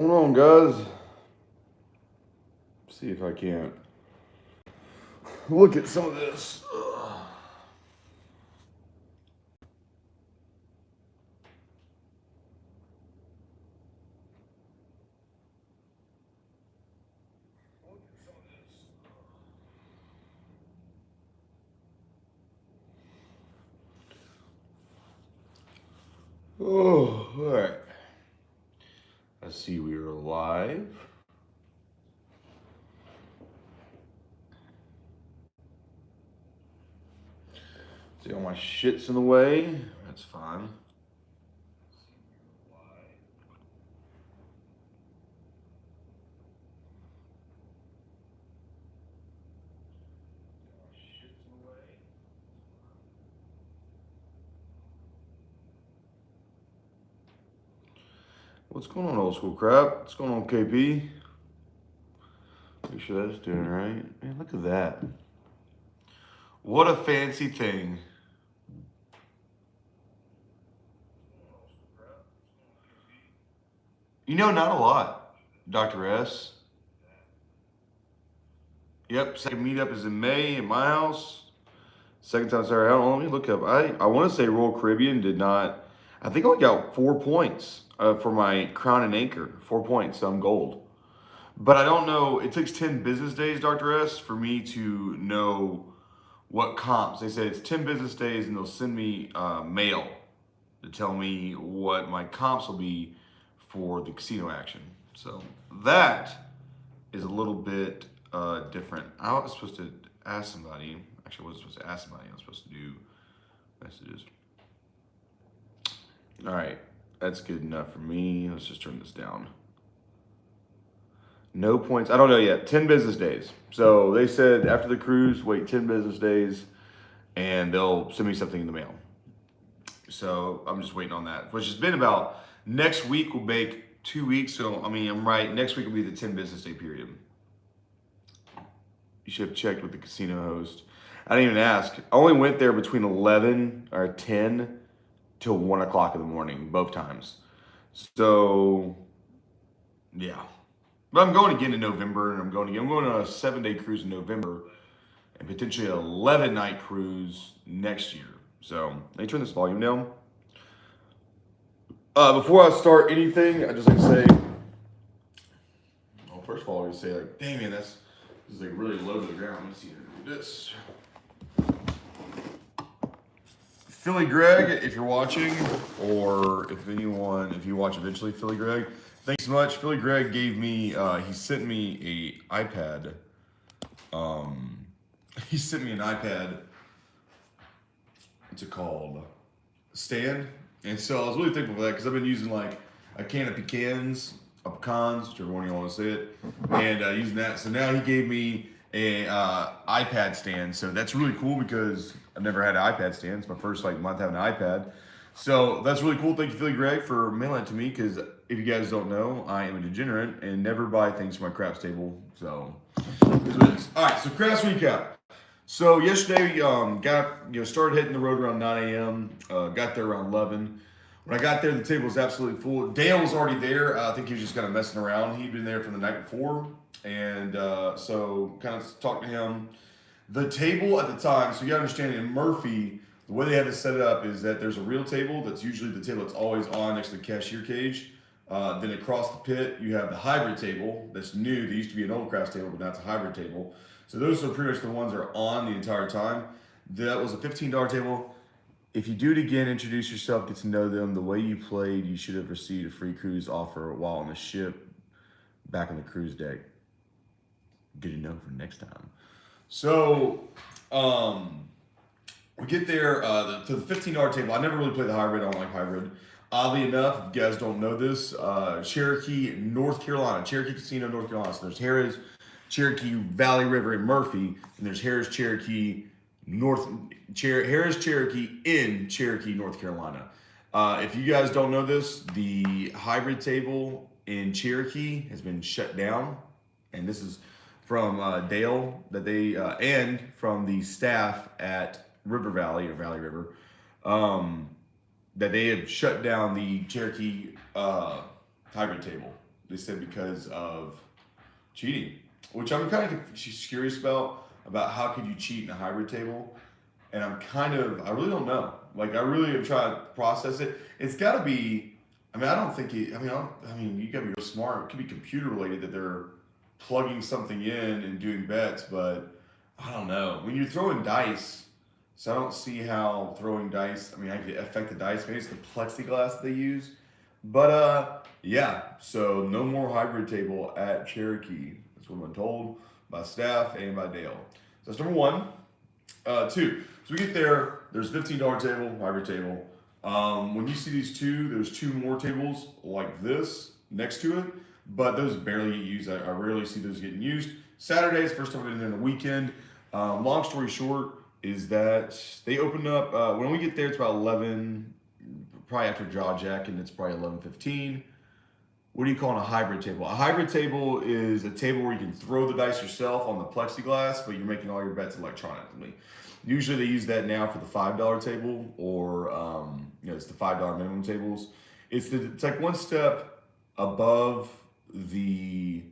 Hold on, guys. See if I can't look at some of this. Oh, all right. I see we are live. See all my shit's in the way. That's fine. What's going on, old school crap? What's going on, KP? Make sure that's doing right. Man, look at that. What a fancy thing. You know, not a lot, Dr. S. Yep, second meetup is in May at my house. Second time Saturday. Let me look up. I want to say Royal Caribbean did not. I think I only got 4 points for my crown and anchor. 4 points. So I'm gold. But I don't know. It takes 10 business days, Dr. S, for me to know what comps. They said it's 10 business days, and they'll send me mail to tell me what my comps will be for the casino action. So that is a little bit different. I was supposed to ask somebody. Actually, I wasn't supposed to ask somebody. I was supposed to do messages. All right, that's good enough for me. Let's just turn this down. No points. I don't know yet. 10 business days. So they said after the cruise, wait 10 business days, and they'll send me something in the mail. So I'm just waiting on that, which has been about next week will make 2 weeks. So, I mean, I'm right. Next week will be the 10 business day period. You should have checked with the casino host. I didn't even ask. I only went there between 11 or 10 till 1 o'clock in the morning, both times. So, yeah. But I'm going again in November, and I'm going on a 7-day cruise in November, and potentially an 11-night cruise next year. So, let me turn this volume down. Before I start anything, I just like to say, well, first of all, I always say like, dang man, this is like really low to the ground. Let me see how to do this. Philly Greg, if you're watching, or if you watch eventually, Philly Greg, thanks so much. Philly Greg gave me, he sent me a iPad. He sent me an iPad. What's it called? Stand. And so I was really thankful for that because I've been using like a can of pecans, whichever one you want to say it, and using that. So now he gave me a iPad stand. So that's really cool because I've never had an iPad stand. It's my first like month having an iPad. So that's really cool. Thank you, Philly Greg, for mailing it to me because if you guys don't know, I am a degenerate and never buy things for my craps table. So here's what it is. All right, so craps recap. So yesterday, started hitting the road around 9 a.m. Got there around 11. When I got there, the table was absolutely full. Dale was already there. I think he was just kind of messing around. He'd been there from the night before, and so kind of talked to him. The table at the time, so you gotta understand in Murphy, the way they have it set up is that there's a real table that's usually the table that's always on next to the cashier cage. Then across the pit, you have the hybrid table that's new. They used to be an old craft table, but now it's a hybrid table. So those are pretty much the ones that are on the entire time. That was a $15 table. If you do it again, introduce yourself, get to know them. The way you played, you should have received a free cruise offer while on the ship back on the cruise deck. Good to know for next time. So, we get there to the $15 table. I never really played the hybrid. I don't like hybrid. Oddly enough, if you guys don't know this, Cherokee, North Carolina, Cherokee Casino, North Carolina. So there's Harrah's, Cherokee Valley River in Murphy, and there's Harrah's Cherokee in Cherokee, North Carolina. If you guys don't know this, the hybrid table in Cherokee has been shut down, and this is from Dale and from the staff at River Valley or Valley River, that they have shut down the Cherokee hybrid table. They said because of cheating, which I'm kind of curious about how could you cheat in a hybrid table, and I really don't know. Like I really am trying to process it. It's got to be. I mean, I don't think it. I mean, you got to be real smart. It could be computer related that they're plugging something in and doing bets, but I don't know. When you're throwing dice, so I don't see how throwing dice. I mean, I could affect the dice. Maybe it's the plexiglass they use, but yeah. So no more hybrid table at Cherokee. That's what I'm told by staff and by Dale. So that's number one. Two. So we get there. There's $15 table, hybrid table. When you see these two, there's two more tables like this next to it, but those barely get used. I rarely see those getting used. Saturdays, first time I've been there in the weekend. Long story short is that they opened up, when we get there, it's about 11, probably after Jaw Jack, and it's probably 11:15. What do you call a hybrid table? A hybrid table is a table where you can throw the dice yourself on the plexiglass, but you're making all your bets electronically. Usually they use that now for the $5 table, or it's the $5 minimum tables. It's like one step above the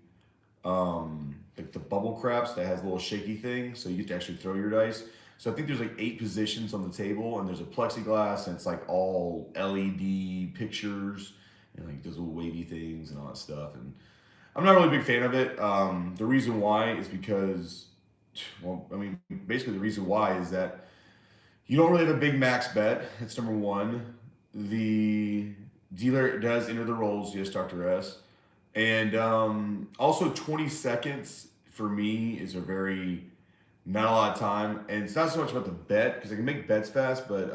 like the bubble craps that has a little shaky thing, so you get to actually throw your dice. So I think there's like 8 positions on the table, and there's a plexiglass, and it's like all LED pictures and like those little wavy things and all that stuff. And I'm not really a big fan of it. The reason why is because, well, I mean, basically the reason why is that you don't really have a big max bet. That's number one. The dealer does enter the rolls, yes, Dr. S. And also 20 seconds for me is not a lot of time. And it's not so much about the bet, because I can make bets fast, but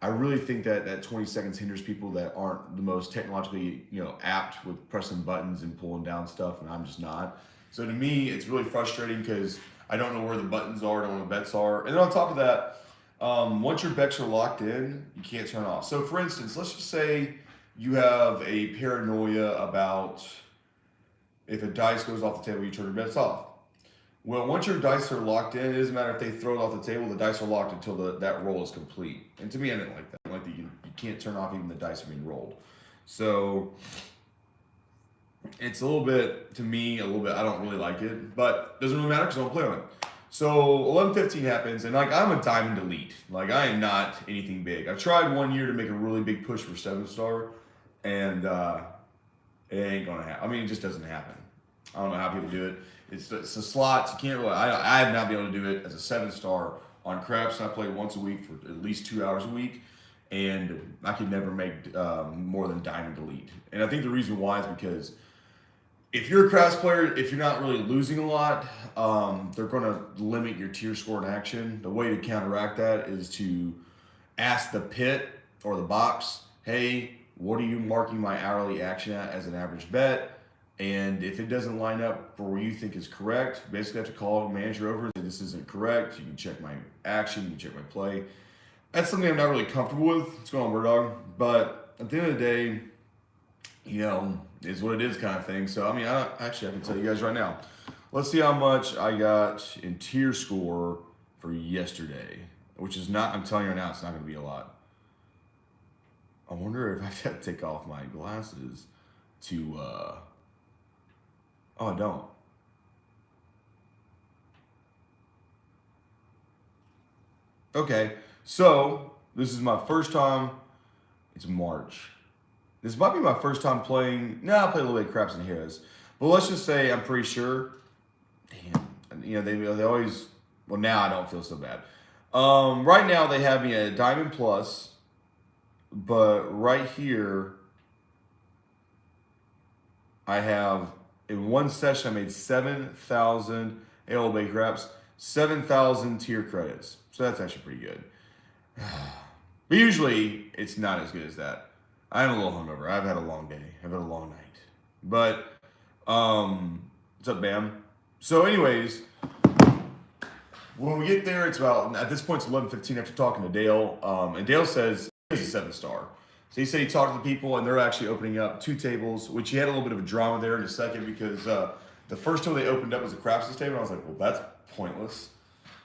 I really think that 20 seconds hinders people that aren't the most technologically, apt with pressing buttons and pulling down stuff, and I'm just not. So to me, it's really frustrating because I don't know where the buttons are, I don't know where the bets are. And then on top of that, once your bets are locked in, you can't turn off. So for instance, let's just say you have a paranoia about if a dice goes off the table, you turn your bets off. Well, once your dice are locked in, it doesn't matter if they throw it off the table, the dice are locked until that roll is complete. And to me, I didn't like that. I like that you can't turn off even the dice are being rolled. So it's a little bit, I don't really like it, but it doesn't really matter because I don't play on it. So 11:15 happens, and like I'm a diamond elite. Like I am not anything big. I tried one year to make a really big push for 7-star, and it ain't gonna happen. I mean, it just doesn't happen. I don't know how people do it. It's the slots. You can't really. I have not been able to do it as a 7-star on craps. I play once a week for at least 2 hours a week, and I could never make more than diamond elite. And I think the reason why is because if you're a craps player, if you're not really losing a lot, they're going to limit your tier score in action. The way to counteract that is to ask the pit or the box, hey, what are you marking my hourly action at as an average bet? And if it doesn't line up for what you think is correct, you basically have to call the manager over and say, this isn't correct. You can check my action, you can check my play. That's something I'm not really comfortable with. What's going on, Bird Dog? But at the end of the day, is what it is kind of thing. So, I mean, I can tell you guys right now. Let's see how much I got in tier score for yesterday, which is not, I'm telling you right now, it's not going to be a lot. I wonder if I have to take off my glasses to, oh, I don't. Okay, so this is my first time. It's March. This might be my first time playing. No, I play a little bit of craps and heroes, but let's just say I'm pretty sure. Damn, they always. Well, now I don't feel so bad. Right now they have me at Diamond Plus, but right here I have in one session I made 7,000 AOB craps, 7,000 tier credits. So that's actually pretty good. But usually it's not as good as that. I'm a little hungover. I've had a long day. I've had a long night. But what's up, Bam? So anyways, when we get there, it's about, at this point, it's 11:15 after talking to Dale. And Dale says he's a 7-star. So he said he talked to the people, and they're actually opening up 2 tables, which he had a little bit of a drama there in a second because the first time they opened up was a craps table. And I was like, well, that's pointless.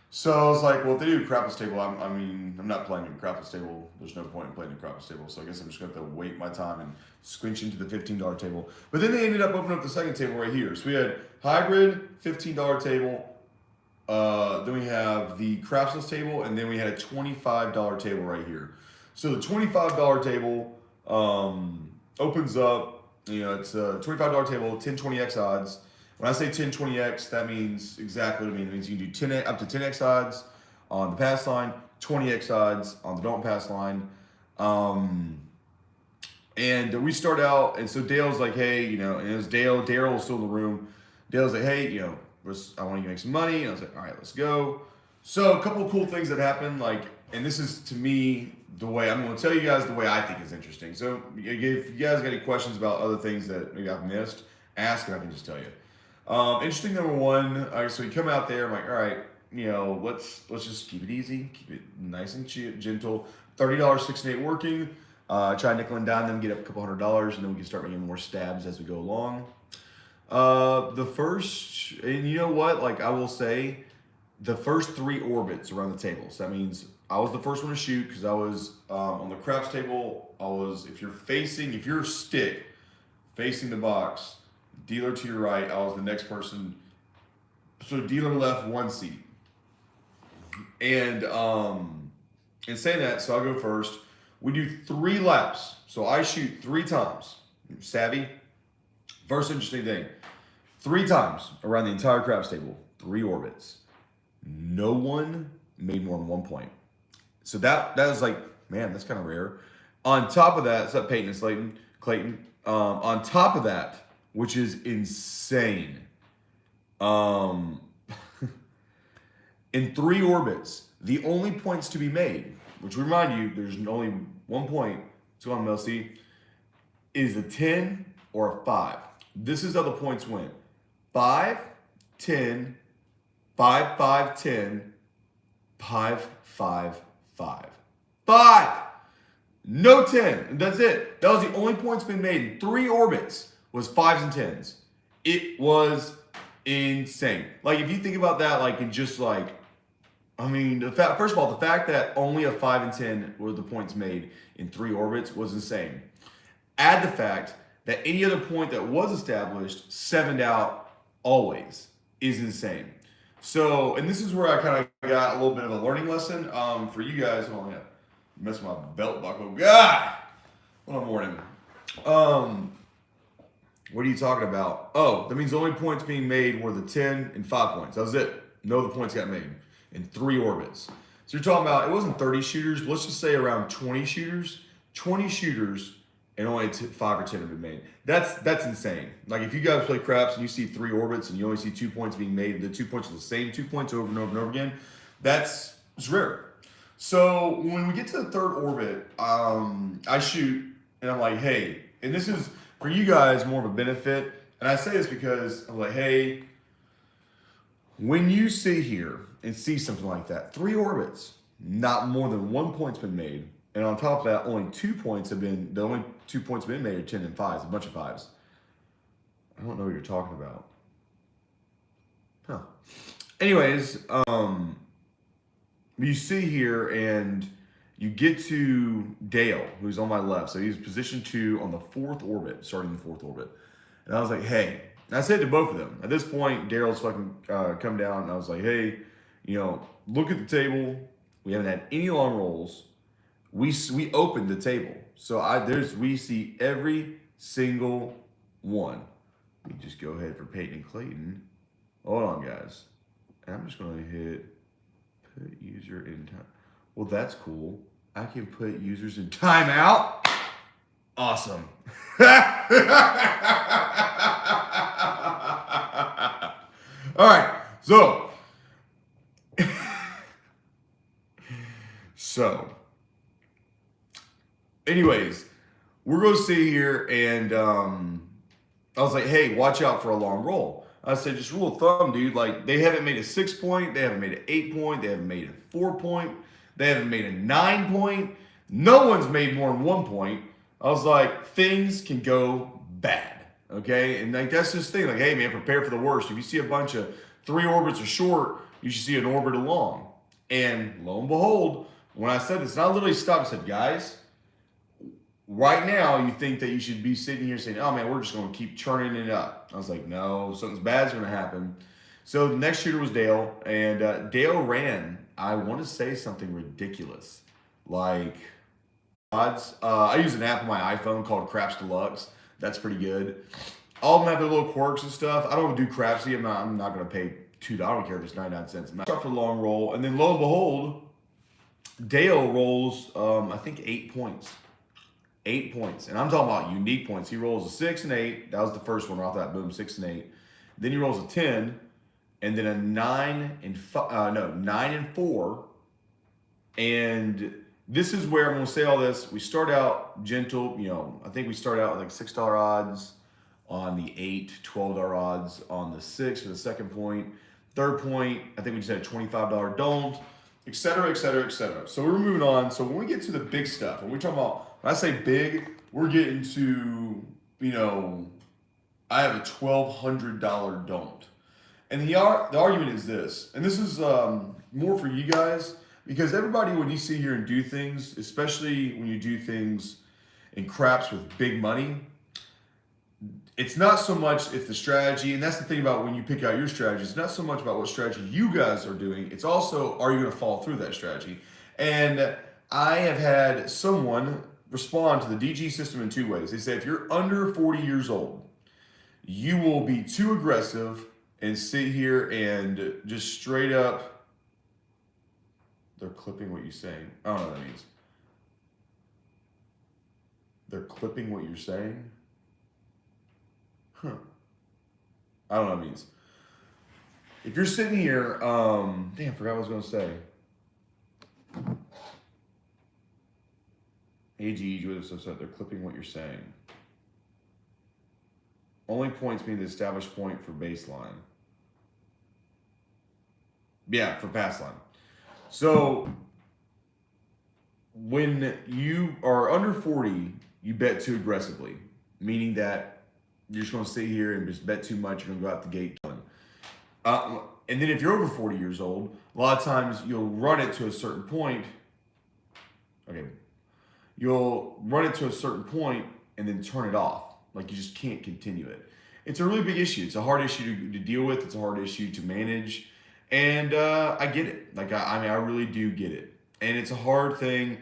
So I was like, well, if they do a crapless table, I'm not playing at a crapless table. There's no point in playing at a crapless table. So I guess I'm just going to have to wait my time and squinch into the $15 table. But then they ended up opening up the second table right here. So we had hybrid, $15 table. Then we have the crapsless table, and then we had a $25 table right here. So the $25 table opens up, it's a $25 table, 10-20x odds. When I say 10-20x, that means exactly what it means. It means you can do 10 up to 10x odds on the pass line, 20x odds on the don't pass line. And we start out, and so Dale's like, hey, and it was Dale. Daryl was still in the room. Dale's like, hey, I want you to make some money. And I was like, all right, let's go. So a couple of cool things that happened, and this is to me the way I'm going to tell you guys the way I think is interesting. So if you guys got any questions about other things that maybe I've missed, ask and I can just tell you. Interesting number one. So we come out there. I'm like, all right, let's just keep it easy, keep it nice and gentle. $30 6 and 8 working. Try nickel and dime them, get up a couple $100, and then we can start making more stabs as we go along. The first, and you know what? I will say, the first 3 orbits around the table. So that means I was the first one to shoot because I was on the craps table. If you're stick facing the box, dealer to your right, I was the next person. So dealer left 1 seat. And in saying that, so I'll go first. We do 3 laps. So I shoot 3 times. Savvy? First interesting thing. 3 times around the entire craps table. 3 orbits. No one made more than 1 point. So that was man, that's kind of rare. On top of that, it's not Peyton and Clayton. On top of that, which is insane. In 3 orbits, the only points to be made, which remind you, there's only 1 point, so on Melcy, is a 10 or a 5. This is how the points went. 5, 10, 5, 5, 10, 5, 5, 5. 5! No 10. And that's it. That was the only points being made in 3 orbits was 5s and 10s. It was insane. If you think about that, in just first of all, the fact that only a 5 and 10 were the points made in 3 orbits was insane. Add the fact that any other point that was established, 7'd out always, is insane. So, and this is where I kind of got a little bit of a learning lesson for you guys. Hold on, I messed my belt buckle. God! What a morning. What are you talking about? Oh, that means the only points being made were the 10 and 5 points. That was it. No other points got made in 3 orbits. So you're talking about, it wasn't 30 shooters, but let's just say around 20 shooters. 20 shooters and only 5 or 10 have been made. That's insane. If you guys play craps and you see 3 orbits and you only see 2 points being made, the 2 points are the same 2 points over and over and over again, it's rare. So when we get to the 3rd orbit, I shoot and I'm like, hey, and this is for you guys more of a benefit. And I say this because I'm like, hey, when you sit here and see something like that, 3 orbits, not more than 1 point's been made. And on top of that, the only 2 points been made are 10 and 5s, a bunch of 5s. I don't know what you're talking about. Huh. Anyways, you see here and you get to Dale, who's on my left. So he's position 2 on the 4th orbit, starting the 4th orbit. And I was like, hey, and I said to both of them, at this point, Daryl's fucking come down, and I was like, hey, look at the table. We haven't had any long rolls. We opened the table. So we see every single one. We just go ahead for Peyton and Clayton. Hold on, guys. And I'm just going to hit put user in time. Well, that's cool. I can put users in timeout. Awesome. All right. So, anyways, we're going to sit here and I was like, hey, watch out for a long roll. I said, just rule of thumb, dude. They haven't made a 6 point. They haven't made an 8 point. They haven't made a 4 point. They haven't made a 9 point. No one's made more than 1 point. I was like, things can go bad, okay? And that's just the thing. Hey, man, prepare for the worst. If you see a bunch of 3 orbits or short, you should see an orbit along. And lo and behold, when I said this, and I literally stopped and said, guys, right now you think that you should be sitting here saying, oh man, we're just going to keep churning it up. I was like, no, something's bad's going to happen. So the next shooter was Dale, and Dale ran, I want to say something ridiculous. Like, odds. I use an app on my iPhone called Craps Deluxe. That's pretty good. All of them have their little quirks and stuff. I don't do Crapsy. I'm not going to pay $2. I don't care if it's 99 cents. I'm not start for the long roll. And then lo and behold, Dale rolls, I think 8 points. 8 points. And I'm talking about unique points. He rolls a 6 and 8. That was the first one right off that, boom, 6 and 8. Then he rolls a 10, and then a 9 and 4. And this is where I'm going to say all this. We start out gentle. I think we start out with like $6 odds on the 8, $12 odds on the 6 for the second point. Third point, I think we just had a $25 don't, et cetera, et cetera, et cetera. So we're moving on. So when we get to the big stuff, when we talk about, when I say big, we're getting to, I have a $1,200 don't. And the argument is this, and this is more for you guys, because everybody, when you sit here and do things, especially when you do things in craps with big money, it's not so much if the strategy, and that's the thing about when you pick out your strategy, it's not so much about what strategy you guys are doing, it's also, are you going to follow through that strategy? And I have had someone respond to the DG system in 2 ways. They say if you're under 40 years old, you will be too aggressive and sit here and just straight up, they're clipping what you're saying. I don't know what that means. They're clipping what you're saying? Huh. I don't know what it means. If you're sitting here, damn, I forgot what I was going to say. AG, they're clipping what you're saying. Only points being the established point for baseline. Yeah, for pass line. So when you are under 40, you bet too aggressively, meaning that you're just going to sit here and just bet too much. You're going to go out the gate. And then if you're over 40 years old, a lot of times you'll run it to a certain point. Okay. You'll run it to a certain point and then turn it off. Like you just can't continue it. It's a really big issue. It's a hard issue to deal with. It's a hard issue to manage. And I get it. Like, I really do get it. And it's a hard thing.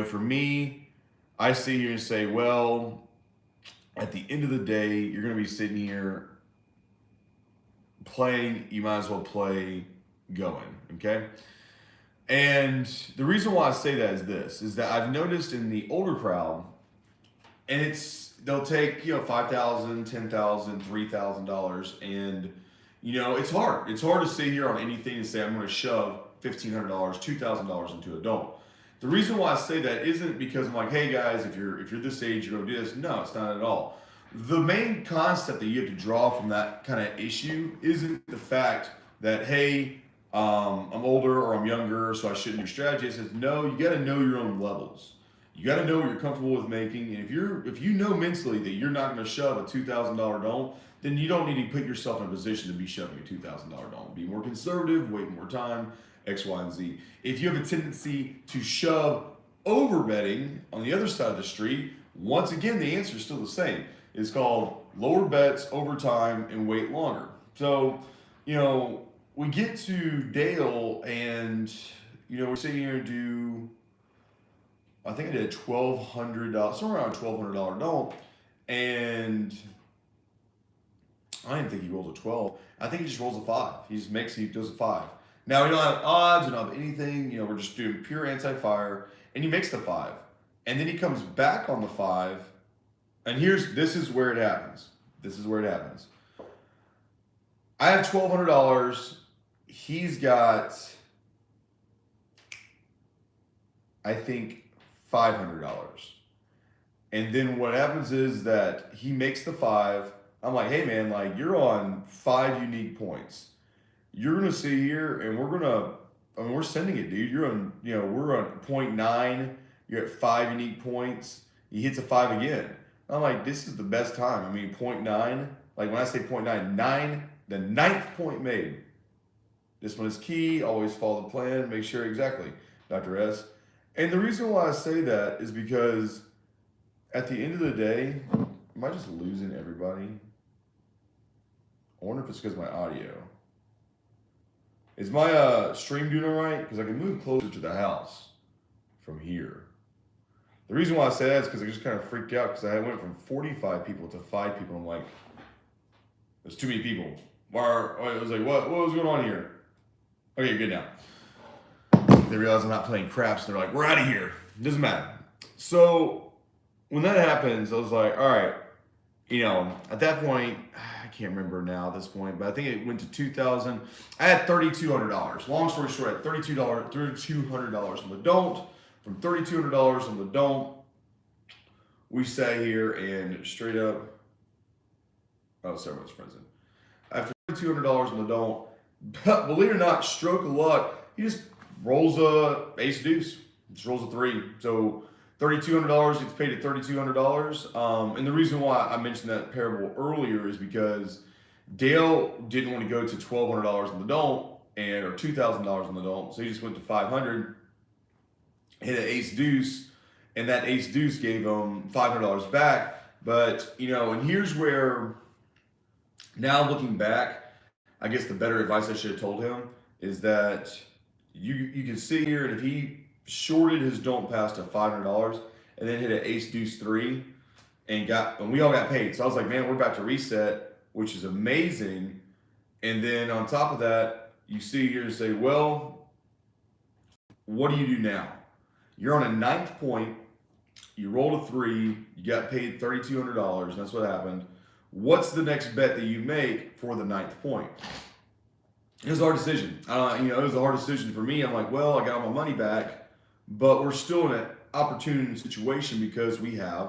For me, I sit here and say, well, at the end of the day, you're going to be sitting here playing. You might as well play going, okay? And the reason why I say that is this, is that I've noticed in the older crowd, and they'll take, $5,000, $10,000, $3,000, and it's hard. It's hard to sit here on anything and say I'm going to shove $1,500, $2,000 into a don't. The reason why I say that isn't because I'm like, hey guys, if you're this age, you're going to do this. No, it's not at all. The main concept that you have to draw from that kind of issue isn't the fact that, hey, I'm older or I'm younger, so I shouldn't do strategy. It says, no, you got to know your own levels. You got to know what you're comfortable with making. And if you know mentally that you're not going to shove a $2,000 don't, then you don't need to put yourself in a position to be shoving a $2,000 don't. Be more conservative, wait more time, X, Y, and Z. If you have a tendency to shove over betting on the other side of the street, once again, the answer is still the same. It's called lower bets over time and wait longer. So, we get to Dale and, we're sitting here and do, I think I did a $1,200, somewhere around $1,200 don't, and I didn't think he rolls a 12. I think he just rolls a 5. He does a 5. Now we don't have odds, we don't have anything, we're just doing pure anti-fire, and he makes the 5. And then he comes back on the 5, and this is where it happens. I have $1,200. He's got, I think, $500. And then what happens is that he makes the 5. I'm like, hey man, like you're on 5 unique points. You're gonna sit here and we're sending it, dude. You're on, we're on 0.9. You're at 5 unique points. He hits a 5 again. I'm like, this is the best time. I mean, 0.9. Like when I say 0.9, the 9th point made. Discipline is key. Always follow the plan. Make sure exactly, Dr. S. And the reason why I say that is because at the end of the day, am I just losing everybody? I wonder if it's because of my audio. Is my stream doing all right? Because I can move closer to the house from here. The reason why I say that is because I just kind of freaked out because I went from 45 people to 5 people. I'm like, there's too many people. I was like, what was going on here? Okay, good now. They realize I'm not playing craps. They're like, we're out of here. It doesn't matter. So when that happens, I was like, all right, at that point, I can't remember now at this point, but I think it went to 2,000. I had $3,200. Long story short, I had $3,200 on the don't. From $3,200 on the don't, we sat here and straight up, sorry, what's present. After $3,200 on the don't, believe it or not, stroke of luck, he just rolls a ace deuce, just rolls a 3. So $3,200 gets paid at $3,200. And the reason why I mentioned that parable earlier is because Dale didn't want to go to $1,200 on the don't or $2,000 on the don't, so he just went to $500, hit an ace deuce, and that ace deuce gave him $500 back. But and here's where, now looking back, I guess the better advice I should have told him is that you can sit here, and if he shorted his don't pass to $500 and then hit an ace deuce 3 and we all got paid. So I was like, man, we're about to reset, which is amazing. And then on top of that, you see here and say, well, what do you do now? You're on a 9th point. You rolled a 3. You got paid $3,200. That's what happened. What's the next bet that you make for the 9th point? It was a hard decision. It was a hard decision for me. I'm like, well, I got all my money back, but we're still in an opportune situation because we're on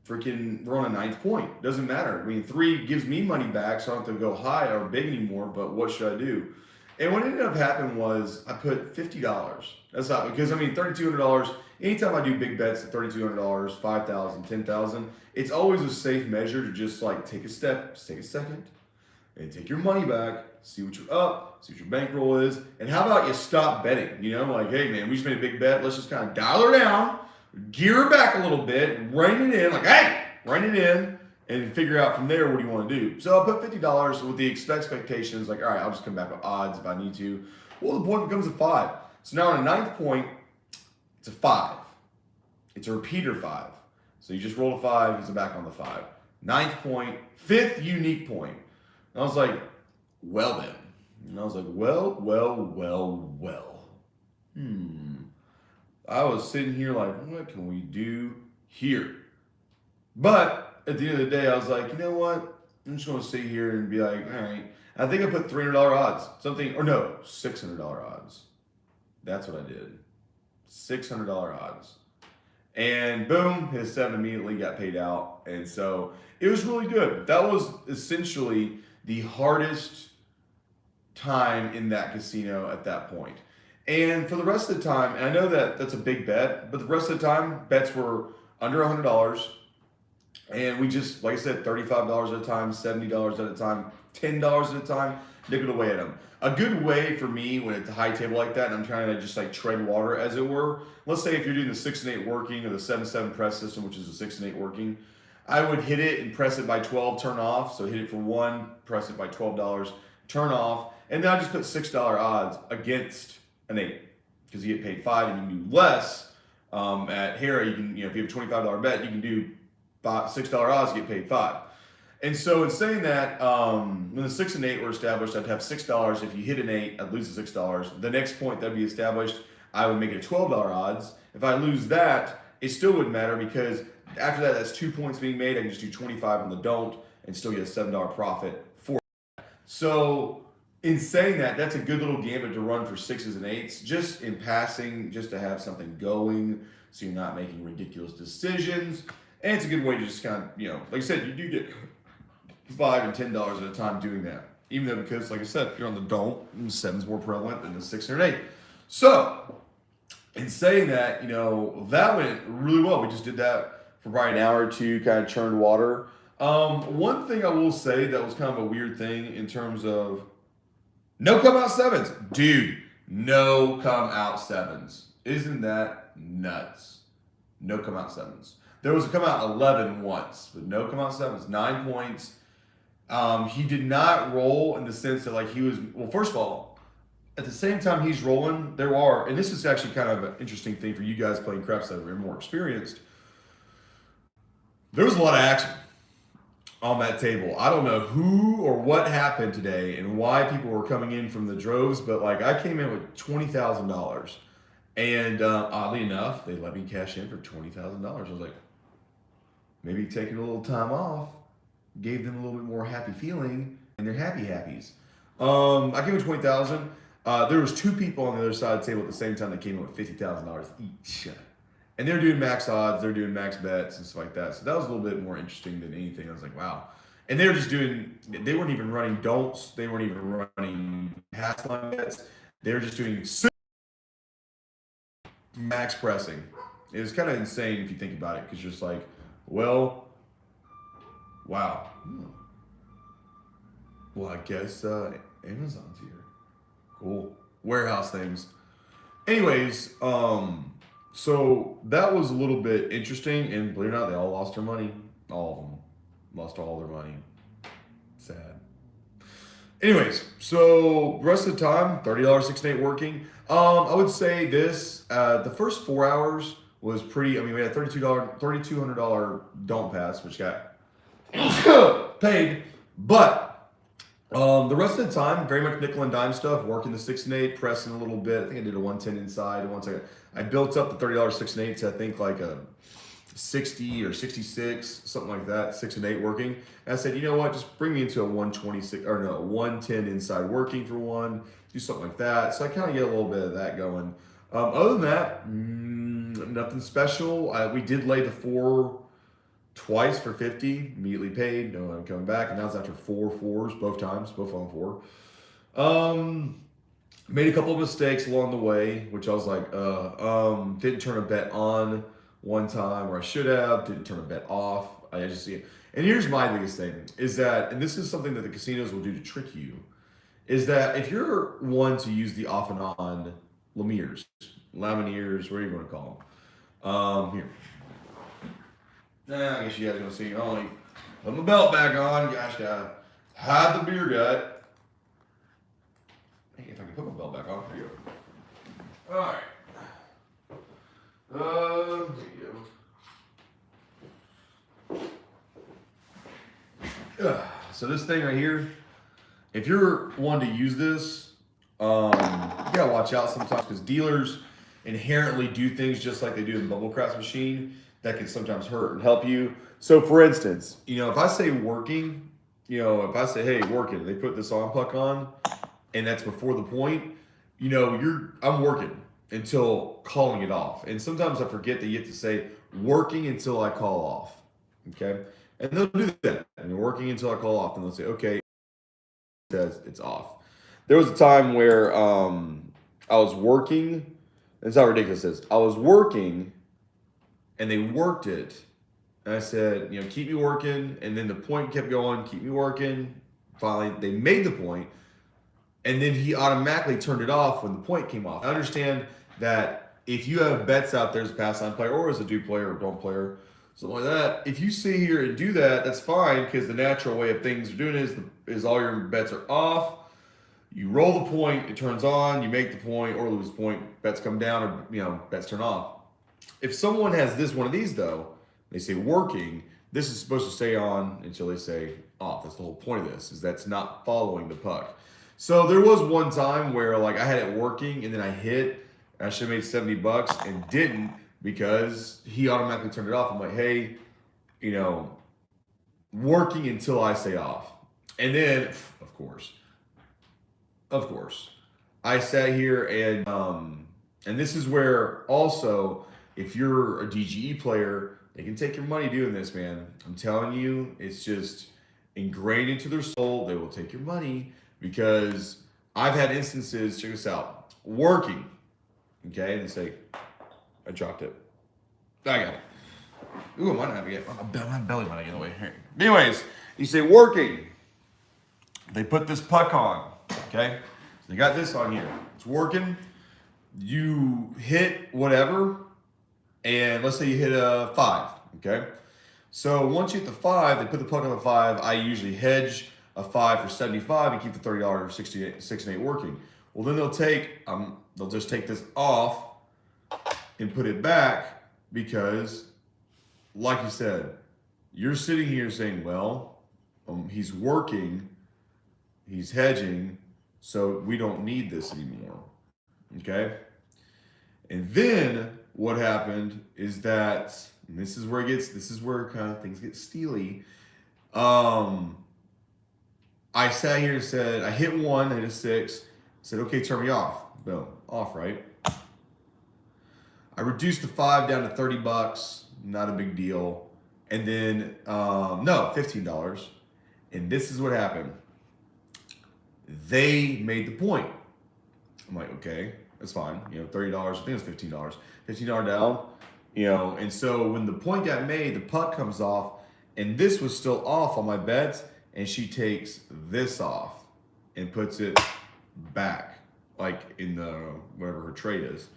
a 9th point. Doesn't matter. 3 gives me money back, so I don't have to go high or big anymore, but what should I do? And what ended up happening was I put $50. That's not because $3,200. Anytime I do big bets at $3,200, $5,000, $10,000, it's always a safe measure to just take a step, take a second, and take your money back. See what you're up, see what your bankroll is, and how about you stop betting? Hey man, we just made a big bet. Let's just kind of dial her down, gear her back a little bit, rein it in, and figure out from there what do you want to do. So I put $50 with the expectations, all right, I'll just come back with odds if I need to. Well, the point becomes a 5. So now on a 9th point, it's a 5. It's a repeater 5. So you just roll a 5, he's back on the 5. 9th point, 5th unique point. And I was like, well then. And I was like, well. I was sitting here like, what can we do here? But at the end of the day, I was like, you know what? I'm just going to sit here and be like, all right. I think I put $300 odds. $600 odds. That's what I did. $600 odds. And boom, hit a 7 immediately, got paid out. And so it was really good. That was essentially the hardest time in that casino at that point. And for the rest of the time, and I know that that's a big bet, but the rest of the time, bets were under $100. And we just, like I said, $35 at a time, $70 at a time, $10 at a time, nickel away at them. A good way for me when it's a high table like that, and I'm trying to just tread water as it were. Let's say if you're doing the 6 and 8 working or the 7-7 press system, which is the 6 and 8 working, I would hit it and press it by 12, turn off. So hit it for 1, press it by $12, turn off, and then I just put $6 odds against an 8 because you get paid 5 and you can do less. At Hara, you can, if you have a $25 bet, you can do $6 odds, get paid 5. And so in saying that, when the 6 and 8 were established, I'd have $6. If you hit an 8, I'd lose the $6. The next point that'd be established, I would make it a $12 odds. If I lose that, it still wouldn't matter because after that, that's 2 points being made. I can just do 25 on the don't and still get a $7 profit for that. So in saying that, that's a good little gambit to run for 6s and 8s, just in passing, just to have something going so you're not making ridiculous decisions. And it's a good way to just kind of, like I said, you do get $5 and $10 at a time doing that. Even though, because like I said, if you're on the don't, 7's more prevalent than the 6 or 8. So, in saying that, that went really well. We just did that for probably an hour or two, kind of churned water. One thing I will say that was kind of a weird thing in terms of No come out sevens. Dude, no come out sevens. Isn't that nuts? No come out sevens. There was a come out 11 once, but no come out sevens. 9 points. He did not roll in the sense that like he was, well, first of all, at the same time he's rolling, there are, and this is actually kind of an interesting thing for you guys playing craps that are more experienced. There was a lot of action on that table. I don't know who or what happened today and why people were coming in from the droves, but like I came in with $20,000, and oddly enough, they let me cash in for $20,000. I was like, maybe taking a little time off gave them a little bit more happy feeling, and they're happies. I came with 20,000. There was 2 people on the other side of the table at the same time that came in with $50,000 each. And they're doing max odds, they're doing max bets and stuff like that. So that was a little bit more interesting than anything. I was like, wow. And they were just doing, they weren't even running don'ts. They weren't even running pass line bets. They were just doing max pressing. It was kind of insane if you think about it, because you're just like, well, wow. Well, I guess Amazon's here. Cool. Warehouse things. Anyways, so that was a little bit interesting, and believe it or not, they all lost their money. All of them lost all their money. Sad. Anyways, so rest of the time, $30 6 and 8 working. I would say this, the first 4 hours was pretty, I mean, we had $3,200 don't pass, which got paid, but the rest of the time, very much nickel and dime stuff, working the 6 and 8, pressing a little bit. I think I did a 110 inside. Once I built up the $30 6 and 8 to I think like a 60 or 66, something like that, 6 and 8 working. And I said, you know what, just bring me into a 126 or no, 110 inside working for one, do something like that. So I kind of get a little bit of that going. Other than that, nothing special. We did lay the 4 twice for 50, immediately paid, no, I'm coming back, and that was after 4 fours, both times, both on 4. Made a couple of mistakes along the way, which I was like, didn't turn a bet on one time, or I should have, didn't turn a bet off. I just see it. And here's my biggest thing, is that, and this is something that the casinos will do to trick you, is that if you're one to use the off and on Lemire's, Lamineers, whatever you want to call them, here. I guess you guys are going to see. Only put my belt back on. Gosh, gotta hide the beer gut. Hey, if I can put my belt back on, here you go. All right. There you go. So this thing right here, if you're one to use this, you gotta watch out sometimes, because dealers inherently do things just like they do in the bubble craps machine that can sometimes hurt and help you. So for instance, if I say working, if I say, hey, working, they put this on puck on, and that's before the point, I'm working until calling it off. And sometimes I forget that you have to say working until I call off. Okay? And they'll do that. And working until I call off, and they'll say, okay, it says it's off. There was a time where I was working, that's how ridiculous it is. I was working, and they worked it. And I said, keep me working. And then the point kept going, keep me working. Finally, they made the point. And then he automatically turned it off when the point came off. I understand that if you have bets out there as a pass line player, or as a do player or don't player, something like that, if you sit here and do that, that's fine, because the natural way of things are doing is all your bets are off. You roll the point, it turns on, you make the point or lose the point, bets come down, or bets turn off. If someone has one of these though, they say working, this is supposed to stay on until they say off. That's the whole point of this, is that's not following the puck. So there was one time where like I had it working, and then I hit, and I should have made $70 and didn't, because he automatically turned it off. I'm like, hey, working until I say off. And then, of course, I sat here and this is where also, if you're a DGE player, they can take your money doing this, man. I'm telling you, it's just ingrained into their soul. They will take your money, because I've had instances, check this out, working, okay, and they say, I dropped it. I got it. Ooh, I might not have to get, my belly might get in the way here. Anyways, you say working. They put this puck on, okay? I got this on here. It's working. You hit whatever, and let's say you hit a 5, okay? So once you hit the 5, they put the puck on the 5. I usually hedge a 5 for 75 and keep the $30 6 and 8 working. Well, then they'll just take this off and put it back because, like you said, you're sitting here saying, well, he's working, he's hedging, so we don't need this anymore. Okay? And then what happened is that, and this is where kind of things get steely. I sat here and said, I hit 1, I hit a 6, said, okay, turn me off. Boom, off, right? I reduced the 5 down to $30, not a big deal. And then, no, $15. And this is what happened. They made the point. I'm like, okay, that's fine. You know, $30, I think it's $15. $15 down, you know. And so when the point got made, the puck comes off, and this was still off on my bets, and she takes this off and puts it back, like in the, whatever her trade is.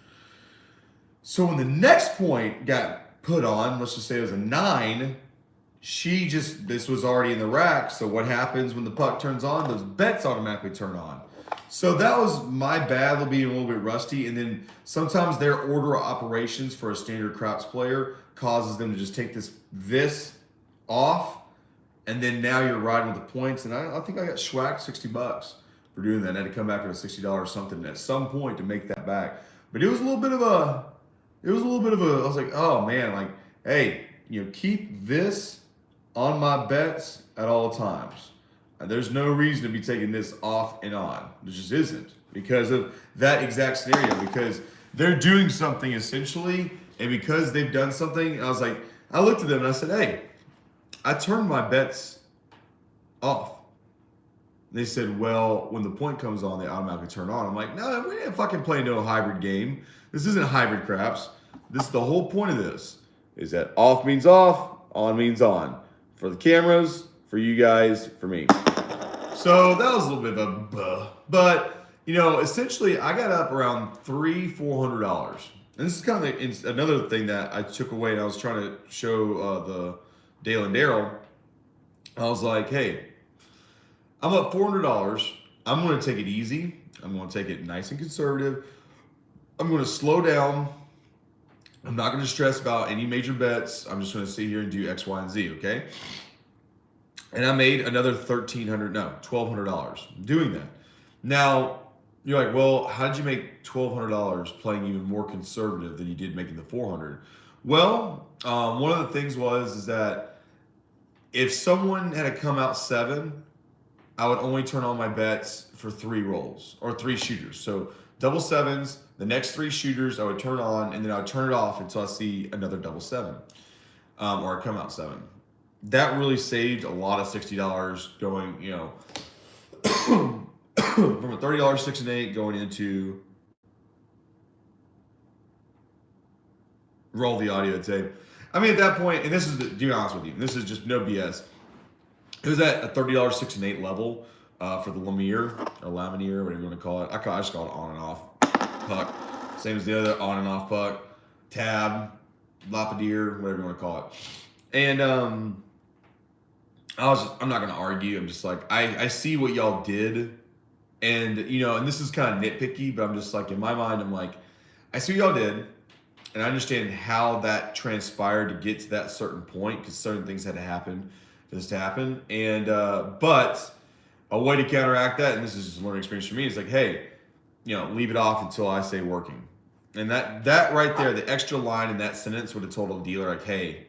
So when the next point got put on, let's just say it was a 9, this was already in the rack. So what happens when the puck turns on? Those bets automatically turn on. So that was my bad. They'll be a little bit rusty. And then sometimes their order of operations for a standard craps player causes them to just take this off. And then now you're riding with the points. And I think I got schwacked $60 for doing that. I had to come back with a $60 or something at some point to make that back. But it was a little bit of a, I was like, oh man, like, hey, you know, keep this on my bets at all times. There's no reason to be taking this off and on. There just isn't, because of that exact scenario, because they're doing something essentially, and because they've done something, I was like, I looked at them and I said, hey, I turned my bets off. They said, well, when the point comes on, they automatically turn on. I'm like, no, we didn't fucking play no hybrid game. This isn't hybrid craps. This is the whole point of this, is that off means off, on means on. For the cameras, for you guys, for me. So that was a little bit of a buh. But, you know, essentially I got up around $400. And this is kind of another thing that I took away, and I was trying to show the Dale and Daryl. I was like, hey, I'm up $400. I'm going to take it easy. I'm going to take it nice and conservative. I'm going to slow down. I'm not going to stress about any major bets. I'm just going to sit here and do X, Y, and Z, okay? And I made another $1,200 doing that. Now, you're like, well, how did you make $1,200 playing even more conservative than you did making the $400? Well, one of the things is that if someone had to come out 7, I would only turn on my bets for 3 rolls or 3 shooters. So double 7s, the next 3 shooters I would turn on, and then I would turn it off until I see another double 7 or a come out 7. That really saved a lot of $60 going, you know, from a $30 6 and 8 going into roll the audio tape. I mean, at that point, and this is, to be honest with you, this is just no BS. It was at a $30 6 and 8 level for the Lemire or Laminier, whatever you want to call it. I just call it on and off puck. Same as the other on and off puck. Tab, Lapierre, whatever you want to call it. And I'm not going to argue. I'm just like, I see what y'all did. And, you know, and this is kind of nitpicky, but I'm just like, in my mind, I'm like, I see what y'all did. And I understand how that transpired to get to that certain point, because certain things had to happen for this to happen. And, but a way to counteract that, and this is just a learning experience for me, is like, hey, you know, leave it off until I say working. And that right there, the extra line in that sentence would have told a dealer, like, hey,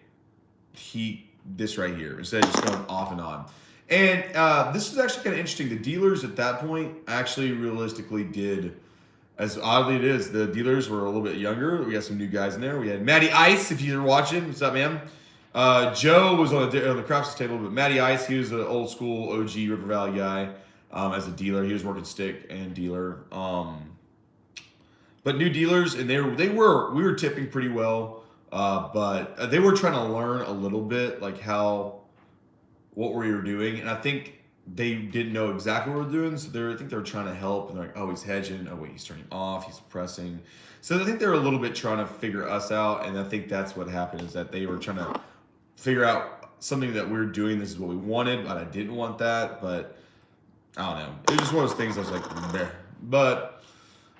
this right here, instead of just going off and on. And this is actually kind of interesting. The dealers at that point actually realistically did, as oddly it is, the dealers were a little bit younger. We got some new guys in there. We had Matty Ice, if you're watching. What's up, man? Joe was on the craps table, but Matty Ice, he was an old school OG River Valley guy as a dealer. He was working stick and dealer. But new dealers, and we were tipping pretty well. But they were trying to learn a little bit, like what we were doing. And I think they didn't know exactly what we're doing, so I think they were trying to help, and they're like, "Oh, he's hedging. Oh, wait, he's turning off. He's pressing." So I think they were a little bit trying to figure us out, and I think that's what happened is that they were trying to figure out something that we're doing. This is what we wanted, but I didn't want that. But I don't know. It was just one of those things. I was like, "Bleh." But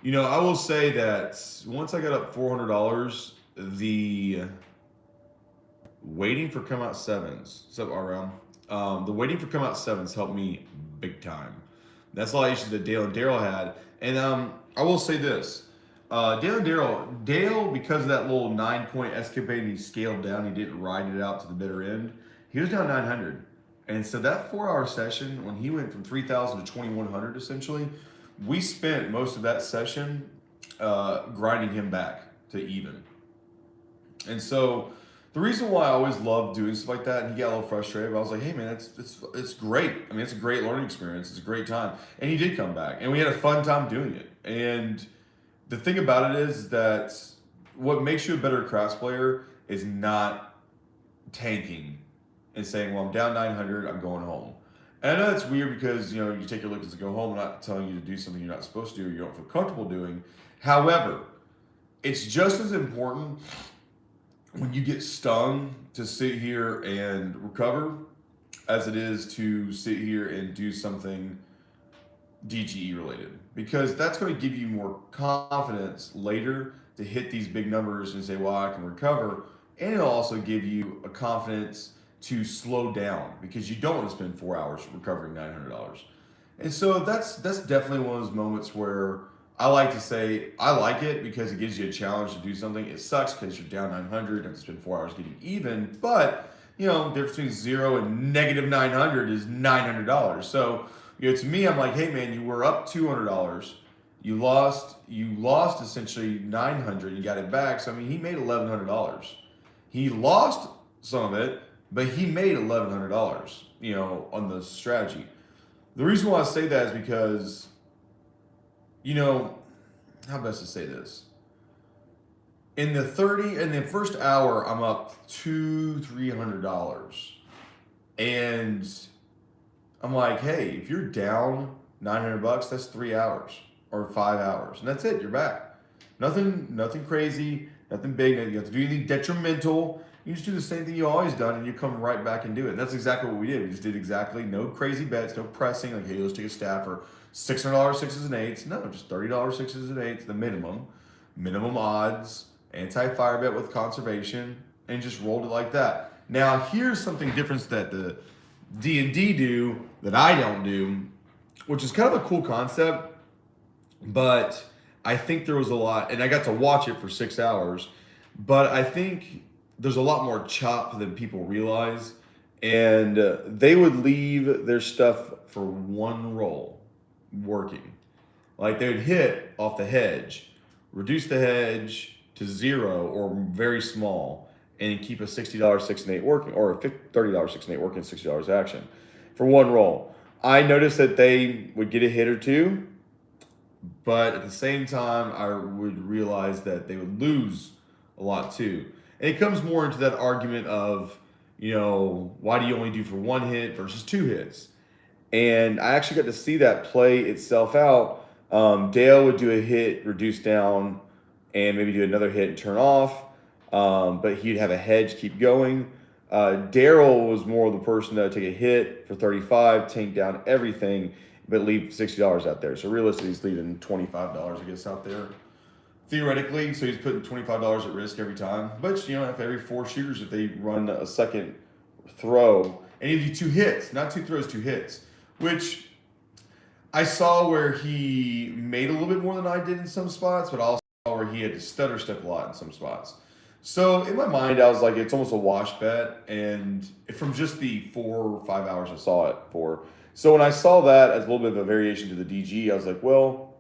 I will say that once I got up $400, the waiting for come out sevens. What's up, RM? The waiting for come out sevens helped me big time. That's a lot of issues that Dale and Daryl had. And I will say this. Dale, because of that little 9 point escapade and he scaled down, he didn't ride it out to the bitter end. He was down 900. And so that 4 hour session, when he went from 3,000 to 2,100 essentially, we spent most of that session grinding him back to even. And so the reason why I always love doing stuff like that, and he got a little frustrated, but I was like, hey man, it's great. I mean, it's a great learning experience. It's a great time. And he did come back, and we had a fun time doing it. And the thing about it is that what makes you a better craps player is not tanking and saying, well, I'm down 900, I'm going home. And I know that's weird because, you take your liquids to go home. I'm not telling you to do something you're not supposed to do or you don't feel comfortable doing. However, it's just as important when you get stung to sit here and recover as it is to sit here and do something DGE related, because that's going to give you more confidence later to hit these big numbers and say, well, I can recover. And it'll also give you a confidence to slow down because you don't want to spend 4 hours recovering $900. And so that's definitely one of those moments where I like to say I like it because it gives you a challenge to do something. It sucks because you're down 900 and spend 4 hours getting even, but the difference between 0 and negative 900 is $900. So to me, I'm like, hey man, you were up $200. You lost essentially 900. You got it back. So I mean, he made $1,100. He lost some of it, but he made $1,100. On the strategy. The reason why I say that is because, how best to say this? In the first hour, I'm up $300, and I'm like, hey, if you're down $900, that's 3 hours or 5 hours, and that's it. You're back. Nothing crazy, nothing big. You have to do anything detrimental. You just do the same thing you always done, and you come right back and do it. And that's exactly what we did. We just did exactly no crazy bets, no pressing. Like, hey, let's take a stab for $600 sixes and eights. No, just $30 sixes and eights, the minimum odds, anti-fire bet with conservation, and just rolled it like that. Now, here's something different that the D&D do that I don't do, which is kind of a cool concept, but I think there was a lot, and I got to watch it for 6 hours, but I think there's a lot more chop than people realize, and they would leave their stuff for one roll working. Like they would hit off the hedge, reduce the hedge to 0 or very small, and keep a $60 6 and 8 working, or a $30 6 and 8 working, $60 action for one roll. I noticed that they would get a hit or two, but at the same time, I would realize that they would lose a lot too. And it comes more into that argument of, why do you only do for one hit versus 2 hits? And I actually got to see that play itself out. Dale would do a hit, reduce down, and maybe do another hit and turn off. But he'd have a hedge, keep going. Daryl was more the person that would take a hit for 35, tank down everything, but leave $60 out there. So realistically, he's leaving $25, I guess, out there. Theoretically, so he's putting $25 at risk every time. But, if every 4 shooters, if they run a second throw, and he do 2 hits, not 2 throws, 2 hits, which I saw where he made a little bit more than I did in some spots, but also where he had to stutter step a lot in some spots. So in my mind, I was like, it's almost a wash bet, and from just the 4 or 5 hours I saw it for. So when I saw that as a little bit of a variation to the DG, I was like, well,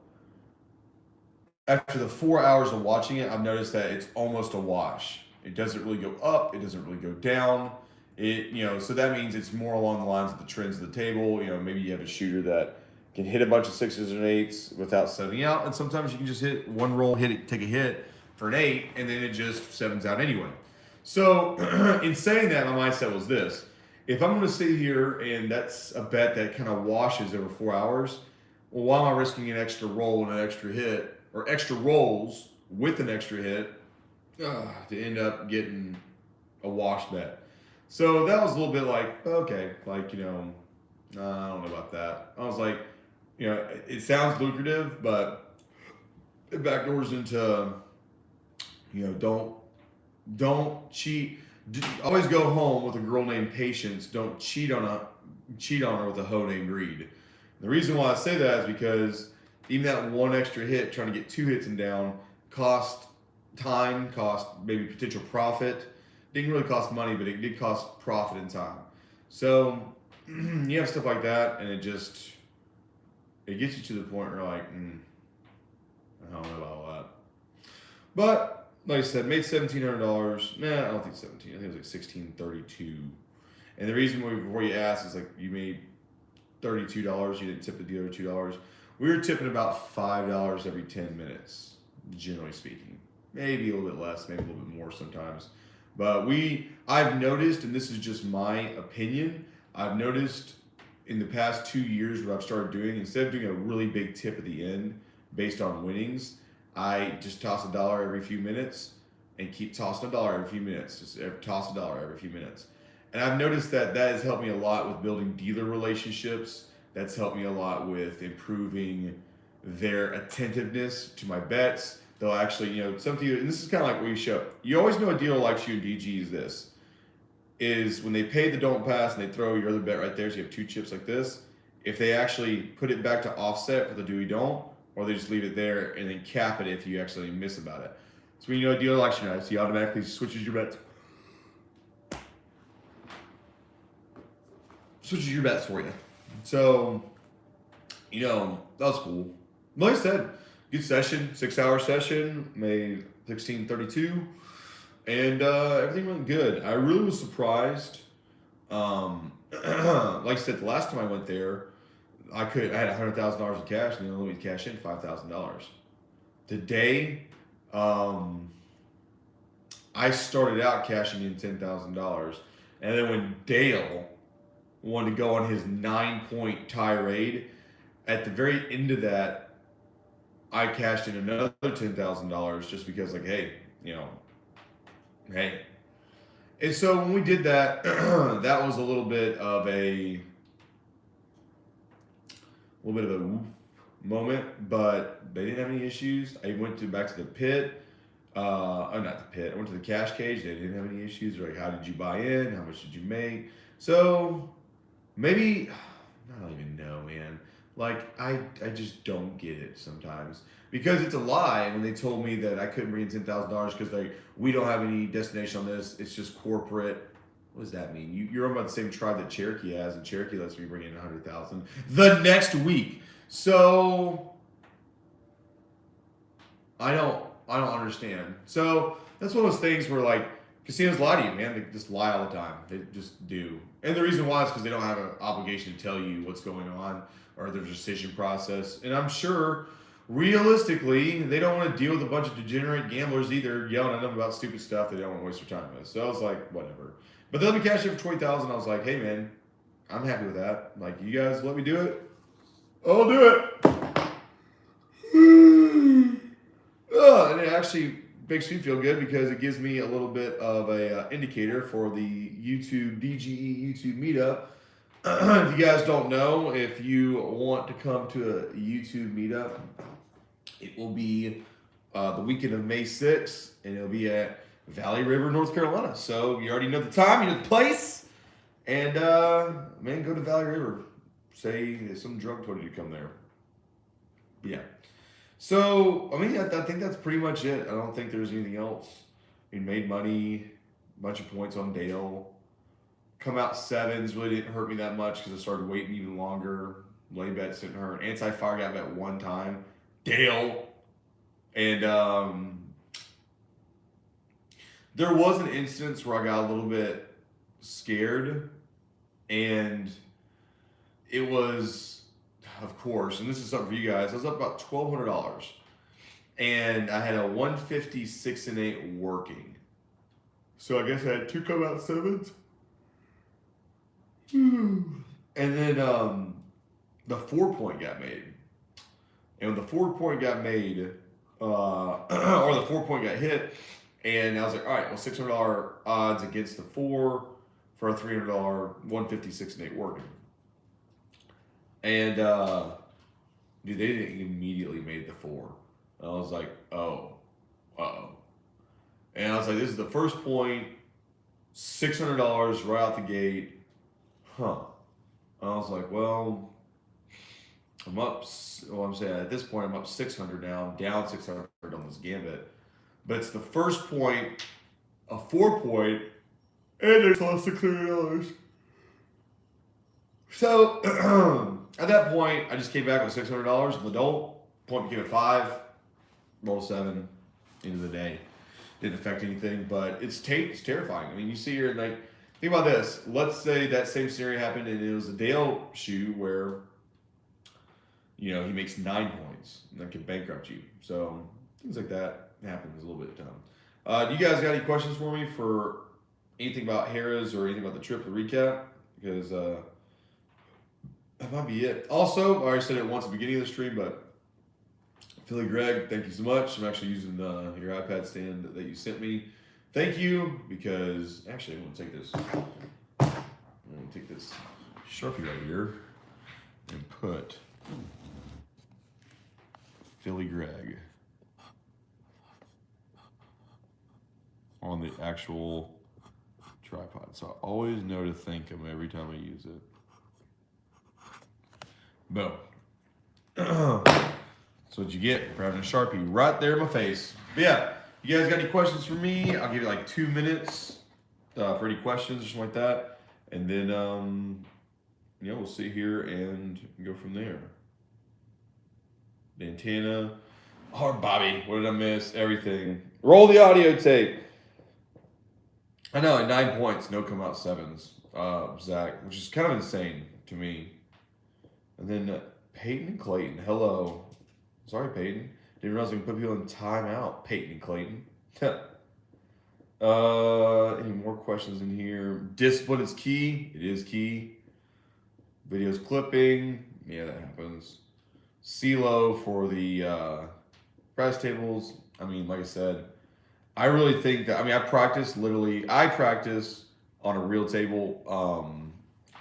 after the 4 hours of watching it, I've noticed that it's almost a wash. It doesn't really go up. It doesn't really go down. So that means it's more along the lines of the trends of the table. Maybe you have a shooter that can hit a bunch of 6s and 8s without setting out. And sometimes you can just hit one roll, take a hit for an 8, and then it just 7s out anyway. So in saying that, my mindset was this. if I'm going to sit here and that's a bet that kind of washes over 4 hours, well, why am I risking an extra roll and an extra hit, or extra rolls with an extra hit to end up getting a wash bet? So that was a little bit like, okay, like, I don't know about that. I was like, it sounds lucrative, but it backdoors into, don't cheat. Always go home with a girl named Patience. Don't cheat on her with a hoe named Greed. The reason why I say that is because even that one extra hit, trying to get 2 hits and down, cost time, cost maybe potential profit. Didn't really cost money, but it did cost profit and time. So you have stuff like that, and it gets you to the point where you're like, I don't know about all that. But like I said, made $1,700. Nah, I don't think 17. I think it was like 1632. And the reason before you ask is like you made $32. You didn't tip the dealer $2. We were tipping about $5 every 10 minutes, generally speaking. Maybe a little bit less, maybe a little bit more sometimes. But I've noticed, and this is just my opinion, I've noticed in the past 2 years what I've started doing, instead of doing a really big tip at the end based on winnings, I just toss $1 every few minutes and keep tossing $1 every few minutes. Just toss $1 every few minutes. And I've noticed that has helped me a lot with building dealer relationships. That's helped me a lot with improving their attentiveness to my bets. They'll actually, some dealers, and this is kind of like what you show. You always know a dealer likes you in DG is when they pay the don't pass and they throw your other bet right there, so you have 2 chips like this. If they actually put it back to offset for the do we don't, or they just leave it there and then cap it if you actually miss about it. So when you know a dealer likes you, so he automatically switches your bets. Switches your bets for you. So, that was cool. Like I said, good session, 6-hour session, made 1632, and everything went good. I really was surprised. Like I said, the last time I went there, I had $100,000 in cash, and they only let me cash in $5,000. Today, I started out cashing in $10,000, and then when Dale wanted to go on his 9-point tirade, at the very end of that, I cashed in another $10,000 just because, like, hey. And so when we did that, that was a little bit of a woof moment, but they didn't have any issues. I went back to the pit. Not the pit. I went to the cash cage. They didn't have any issues. They're like, how did you buy in? How much did you make? So maybe, I don't even know, man. Like, I just don't get it sometimes. Because it's a lie when they told me that I couldn't bring in $10,000 because we don't have any destination on this. It's just corporate. What does that mean? You're about the same tribe that Cherokee has, and Cherokee lets me bring in $100,000 the next week. So I don't understand. So that's one of those things where like casinos lie to you, man. They just lie all the time. They just do. And the reason why is because they don't have an obligation to tell you what's going on or their decision process. And I'm sure realistically, they don't want to deal with a bunch of degenerate gamblers either, yelling at them about stupid stuff they don't want to waste their time with. So I was like, whatever. But they let me cash in for $20,000. I was like, hey man, I'm happy with that. Like, you guys let me do it, I'll do it. And it actually makes me feel good because it gives me a little bit of a indicator for the YouTube DGE YouTube meetup. If you guys don't know, if you want to come to a YouTube meetup, it will be the weekend of May 6th, and it'll be at Valley River, North Carolina. So you already know the time, you know the place, and man, go to Valley River. Say some drug told you to come there. But yeah. So, I mean, I think that's pretty much it. I don't think there's anything else. We made money, bunch of points on Dale. Come out sevens, really didn't hurt me that much because I started waiting even longer. Lay bets didn't hurt. Anti-fire got bet one time. Dale. And there was an instance where I got a little bit scared. And it was, of course, and this is something for you guys, I was up about $1,200. And I had a 156 and 8 working. So I guess I had 2 come out sevens. And then the 4-point got made. And when the 4-point got made, or the 4-point got hit, and I was like, all right, well, $600 odds against the 4 for a $300 156.8 working. And dude, they didn't immediately made the 4. And I was like, oh, uh-oh. And I was like, this is the first point, $600 right out the gate. Huh. And I was like, well, I'm up. Well, I'm saying at this point, I'm up 600 now. I'm down 600 on this gambit. But it's the first point, a 4-point, and it's lost $600. So at that point, I just came back with $600. The adult point became a 5, roll 7, end of the day. Didn't affect anything, but it's terrifying. I mean, you see here, like, think about this. Let's say that same scenario happened, and it was a Dale shoe where, you know, he makes 9 points, and that could bankrupt you. So things like that happens a little bit of time. Do you guys got any questions for me for anything about Harrah's or anything about the trip to recap? Because that might be it. Also, I already said it once at the beginning of the stream, but Philly Greg, thank you so much. I'm actually using your iPad stand that you sent me. Thank you, because actually I'm going to take this. I'm going to take this Sharpie right here and put Philly Greg on the actual tripod. So I always know to thank him every time I use it. Boom. So what you get for having a Sharpie right there in my face. But yeah, you guys got any questions for me? I'll give you like 2 minutes for any questions or something like that. And then, yeah, we'll sit here and go from there. The antenna. Oh, Bobby, what did I miss? Everything. Roll the audio tape. I know, at 9 points, no come out 7s, Zach, which is kind of insane to me. And then Peyton and Clayton, hello. Sorry, Peyton. Didn't realize I can put people in timeout. Peyton and Clayton. Any more questions in here? Discipline is key. It is key. Videos clipping. Yeah, that happens. CeeLo for the price tables. I mean, like I said, I really think that, I mean, I practice on a real table.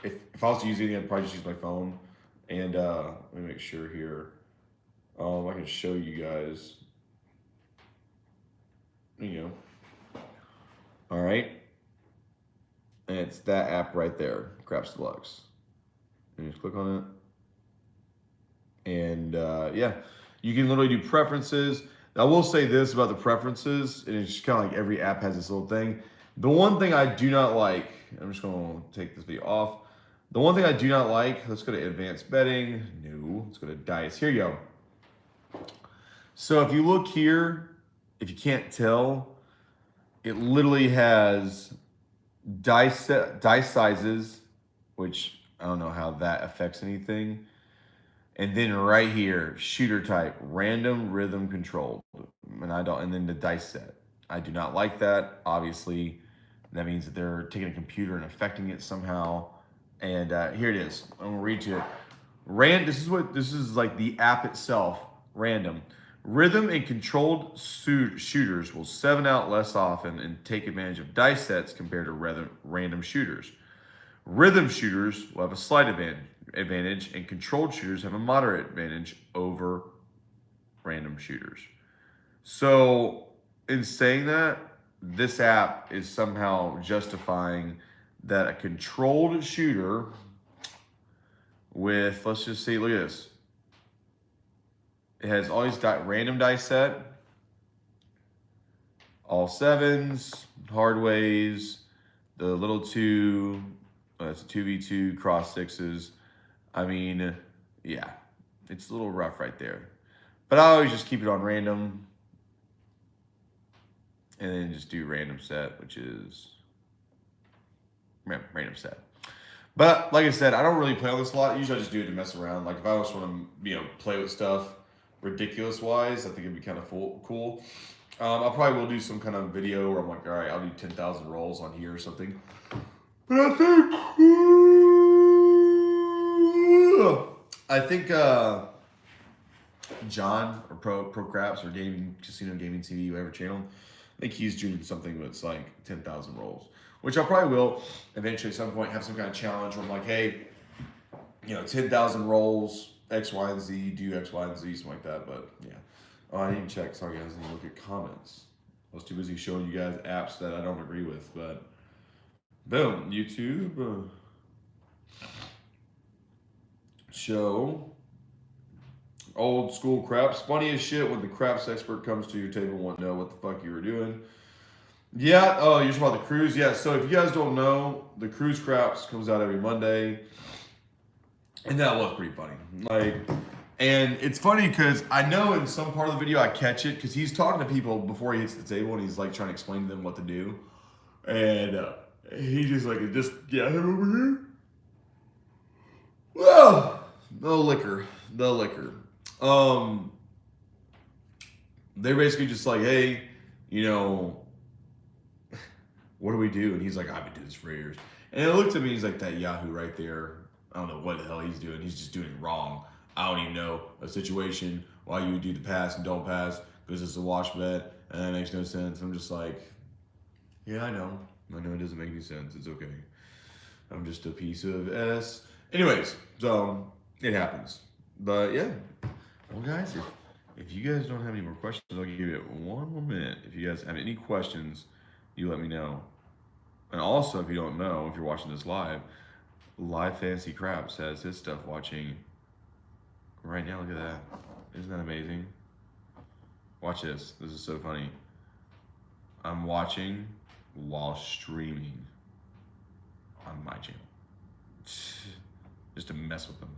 If I was to use anything, I'd probably just use my phone. And let me make sure here. I can show you guys. There you go. All right. And it's that app right there, Craps Deluxe. And just click on it. And yeah, you can literally do preferences. I will say this about the preferences, and it's just kind of like every app has this little thing. The one thing I do not like, I'm just going to take this video off. The one thing I do not like, let's go to advanced betting. No, let's go to dice. Here you go. So if you look here, if you can't tell, it literally has dice sizes, which I don't know how that affects anything. And then right here, shooter type, random rhythm controlled. And then the dice set. I do not like that. Obviously, that means that they're taking a computer and affecting it somehow. And here it is. I'm gonna read to it. This is like the app itself. Random. Rhythm and controlled shooters will 7 out less often and take advantage of dice sets compared to random shooters. Rhythm shooters will have a slight advantage, and controlled shooters have a moderate advantage over random shooters. So, in saying that, this app is somehow justifying that a controlled shooter with, let's just see, look at this. It has all these random dice set, all 7s, hard ways, the little 2, it's a 2v2, cross 6s. I mean, yeah, it's a little rough right there. But I always just keep it on random. And then just do random set, which is random set. But like I said, I don't really play on this a lot. Usually I just do it to mess around. Like if I just want to, play with stuff ridiculous-wise, I think it'd be kind of cool. I probably will do some kind of video where I'm like, all right, I'll do 10,000 rolls on here or something. But I think I think John or Pro Craps or Gaming Casino Gaming TV, whatever channel, I think he's doing something that's like 10,000 rolls, which I probably will eventually at some point have some kind of challenge where I'm like, hey, 10,000 rolls, X, Y, and Z, do X, Y, and Z, something like that. But yeah, I didn't check. Sorry guys, I didn't look at comments. I was too busy showing you guys apps that I don't agree with. But boom, YouTube. Show old school craps. Funny as shit when the craps expert comes to your table and won't know what the fuck you were doing. Yeah, oh, you're talking about the cruise? Yeah, so if you guys don't know, the cruise craps comes out every Monday. And that was pretty funny. And it's funny because I know in some part of the video I catch it because he's talking to people before he hits the table and he's like trying to explain to them what to do. And he just like, just get him over here. Whoa! The liquor. They're basically just like, hey, what do we do? And he's like, I've been doing this for years. And it looked at me, he's like, that Yahoo right there. I don't know what the hell he's doing. He's just doing it wrong. I don't even know a situation why you would do the pass and don't pass because it's a wash bet and that makes no sense. I'm just like, yeah, I know it doesn't make any sense. It's okay. I'm just a piece of S. Anyways, so it happens. But yeah, well guys, if you guys don't have any more questions, I'll give you one more minute. If you guys have any questions, you let me know. And also, if you don't know, if you're watching this live Fantasy Craps has his stuff watching right now. Look at that. Isn't that amazing? Watch this. This is so funny. I'm watching while streaming on my channel. Just to mess with them.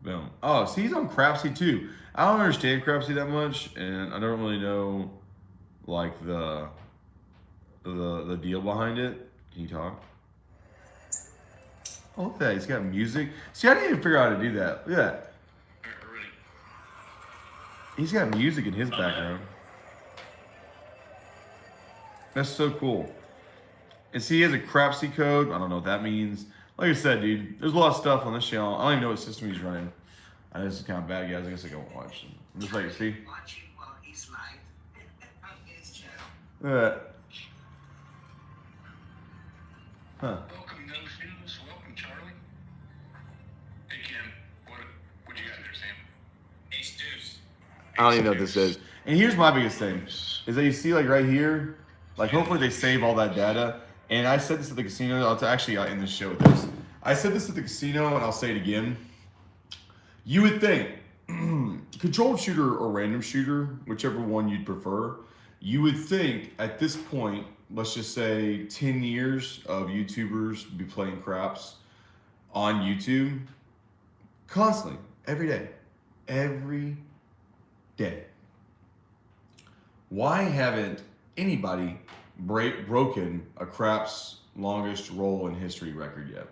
Boom. Oh, see, he's on Crapsy too. I don't understand Crapsy that much, and I don't really know like the deal behind it. Can you talk? Oh, look at that. He's got music. See, I didn't even figure out how to do that. Look at that. He's got music in his background. That's so cool. And see, he has a Crapsy code. I don't know what that means. Like I said, dude, there's a lot of stuff on this channel. I don't even know what system he's running. I know this is kind of bad, guys. I guess I can watch them. I'm just like, see? Look at that. Huh. Welcome, no shoes. Welcome, Charlie. Hey, Kim. What you got there, Sam? Ace deuce. I don't even know what this is. And here's my biggest thing, is that you see like right here, like hopefully they save all that data. And I said this at the casino, I'll actually end this show with this. I said this at the casino and I'll say it again. You would think, controlled shooter or random shooter, whichever one you'd prefer, you would think at this point, let's just say 10 years of YouTubers be playing craps on YouTube constantly, every day. Why haven't anybody broken a craps longest roll in history record yet?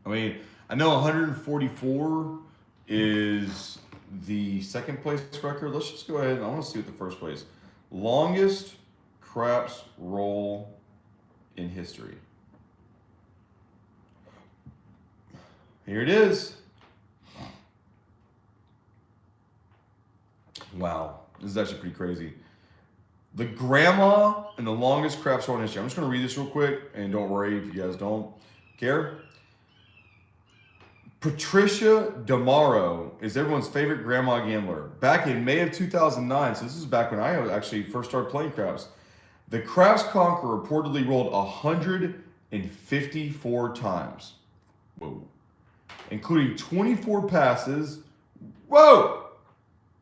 I mean, I know 144 is the second place record. Let's just go ahead and I want to see what the first place. Longest craps roll in history. Here it is. Wow, this is actually pretty crazy. The grandma and the longest craps roll in history. I'm just going to read this real quick, and don't worry if you guys don't care. Patricia DeMauro is everyone's favorite grandma gambler. Back in May of 2009, so this is back when I actually first started playing craps, the Craps Conqueror reportedly rolled 154 times. Whoa. Including 24 passes. Whoa!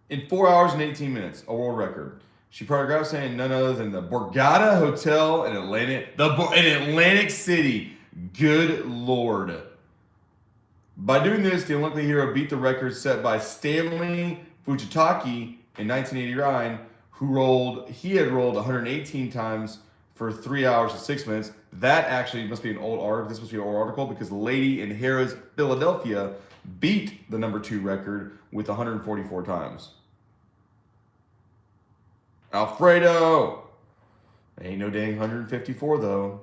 In 4 hours and 18 minutes, a world record. She paragraphs saying none other than the Borgata Hotel in Atlantic City. Good Lord. By doing this, the Olympic hero beat the record set by Stanley Fujitaki in 1989, he had rolled 118 times for 3 hours and 6 minutes. That actually must be an old article. This must be an old article because the lady in Harrah's, Philadelphia, beat the #2 record with 144 times. Alfredo! Ain't no dang 154 though.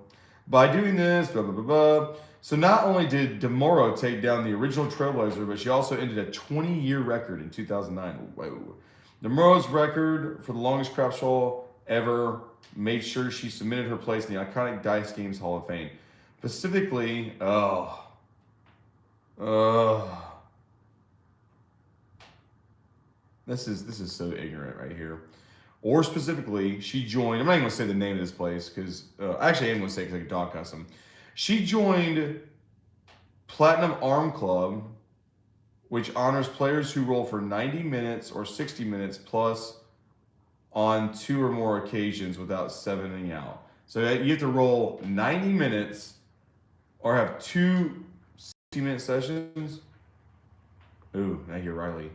By doing this, blah, blah, blah, blah. So not only did DeMoro take down the original Trailblazer, but she also ended a 20-year record in 2009. Whoa. DeMoro's record for the longest crap show ever made sure she submitted her place in the iconic Dice Games Hall of Fame. Specifically, this is so ignorant right here. Or specifically, she joined. I'm not even gonna say the name of this place because actually I am gonna say because I can dog cuss them. She joined Platinum Arm Club, which honors players who roll for 90 minutes or 60 minutes plus on 2 or more occasions without 7ing out. So you have to roll 90 minutes or have 2 60-minute sessions. Ooh, now I hear Riley.